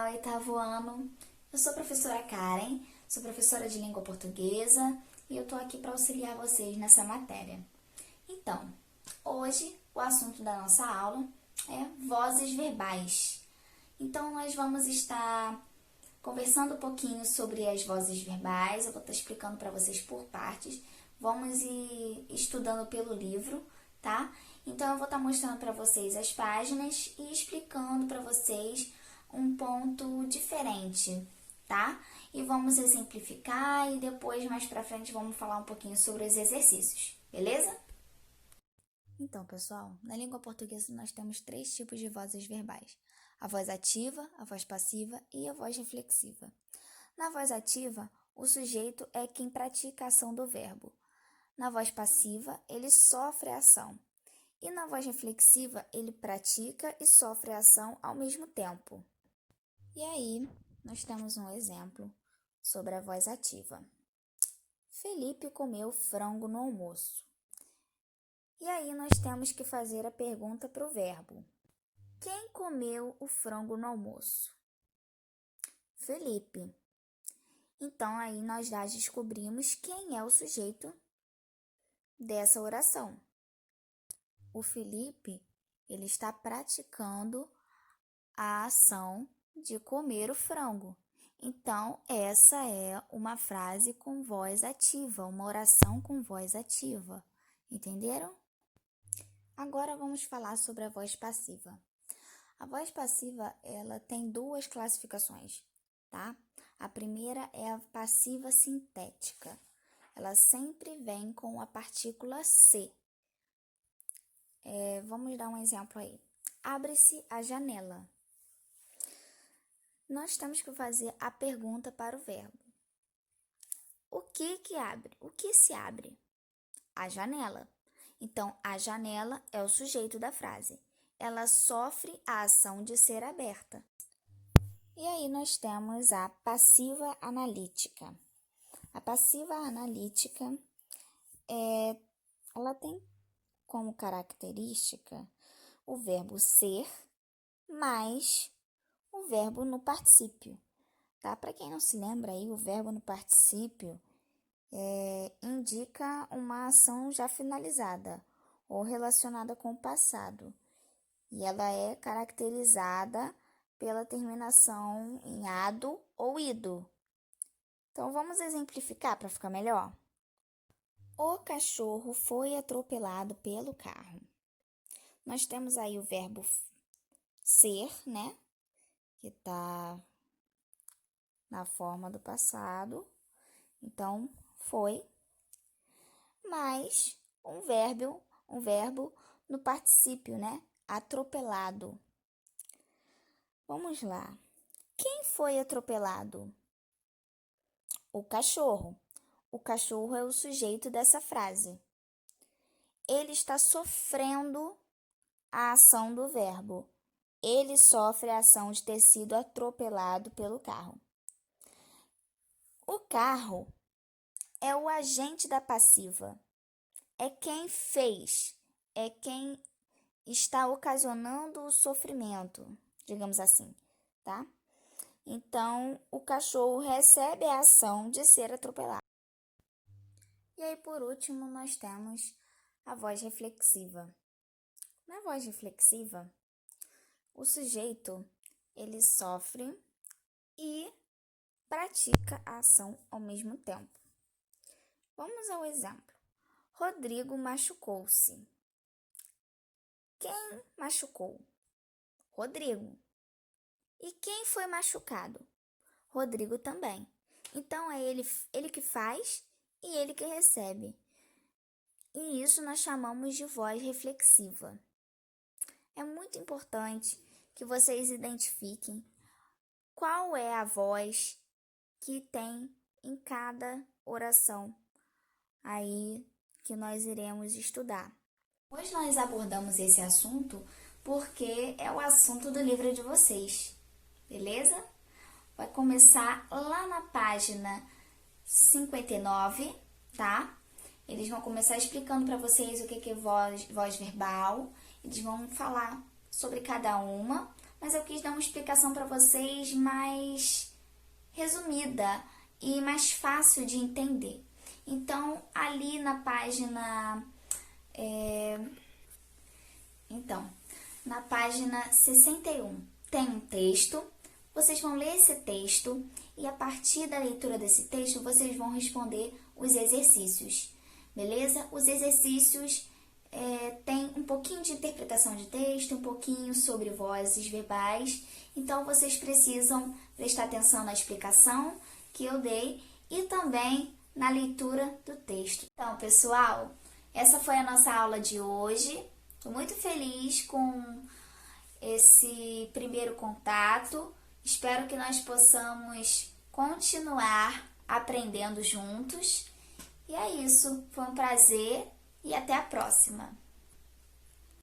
Olá, oitavo ano. Eu sou a professora Karen, sou professora de língua portuguesa e eu tô aqui para auxiliar vocês nessa matéria. Então, hoje o assunto da nossa aula é vozes verbais. Então, nós vamos estar conversando um pouquinho sobre as vozes verbais. Eu vou estar explicando para vocês por partes. Vamos ir estudando pelo livro, tá? Então, eu vou estar mostrando para vocês as páginas e explicando para vocês um ponto diferente, tá? E vamos exemplificar e depois, mais pra frente, vamos falar um pouquinho sobre os exercícios, beleza? Então, pessoal, na língua portuguesa nós temos 3 tipos de vozes verbais: a voz ativa, a voz passiva e a voz reflexiva. Na voz ativa, o sujeito é quem pratica a ação do verbo. Na voz passiva, ele sofre a ação. E na voz reflexiva, ele pratica e sofre a ação ao mesmo tempo. E aí, nós temos um exemplo sobre a voz ativa. Felipe comeu frango no almoço. E aí, nós temos que fazer a pergunta para o verbo. Quem comeu o frango no almoço? Felipe. Então, aí nós já descobrimos quem é o sujeito dessa oração. O Felipe, ele está praticando a ação de comer o frango. Então, essa é uma frase com voz ativa, uma oração com voz ativa. Entenderam? Agora vamos falar sobre a voz passiva. A voz passiva, ela tem 2 classificações, tá? A primeira é a passiva sintética. Ela sempre vem com a partícula C. Vamos dar um exemplo aí. Abre-se a janela. Nós temos que fazer a pergunta para o verbo. O que abre? O que se abre? A janela. Então, a janela é o sujeito da frase. Ela sofre a ação de ser aberta. E aí nós temos a passiva analítica. A passiva analítica, ela tem como característica o verbo ser mais o verbo no particípio, tá? Para quem não se lembra aí, o verbo no particípio indica uma ação já finalizada ou relacionada com o passado. E ela é caracterizada pela terminação em ado ou ido. Então, vamos exemplificar para ficar melhor? O cachorro foi atropelado pelo carro. Nós temos aí o verbo ser, né? Que está na forma do passado. Então, foi. Mais um verbo no particípio, né? Atropelado. Vamos lá. Quem foi atropelado? O cachorro. O cachorro é o sujeito dessa frase. Ele está sofrendo a ação do verbo. Ele sofre a ação de ter sido atropelado pelo carro. O carro é o agente da passiva. É quem fez, é quem está ocasionando o sofrimento, digamos assim, tá? Então, o cachorro recebe a ação de ser atropelado. E aí, por último, nós temos a voz reflexiva. Na voz reflexiva, o sujeito, ele sofre e pratica a ação ao mesmo tempo. Vamos ao exemplo. Rodrigo machucou-se. Quem machucou? Rodrigo. E quem foi machucado? Rodrigo também. Então, é ele que faz e ele que recebe. E isso nós chamamos de voz reflexiva. É muito importante que vocês identifiquem qual é a voz que tem em cada oração aí que nós iremos estudar. Hoje nós abordamos esse assunto porque é o assunto do livro de vocês, beleza? Vai começar lá na página 59, tá? Eles vão começar explicando para vocês o que é voz verbal. Eles vão falar sobre cada uma, mas eu quis dar uma explicação para vocês mais resumida e mais fácil de entender. Então, ali na página... na página 61 tem um texto, vocês vão ler esse texto e a partir da leitura desse texto vocês vão responder os exercícios, beleza? Os exercícios tem um pouquinho de interpretação de texto, um pouquinho sobre vozes verbais, então vocês precisam prestar atenção na explicação que eu dei e também na leitura do texto. Então, pessoal, essa foi a nossa aula de hoje. Estou muito feliz com esse primeiro contato. Espero que nós possamos continuar aprendendo juntos. E é isso. Foi um prazer e até a próxima.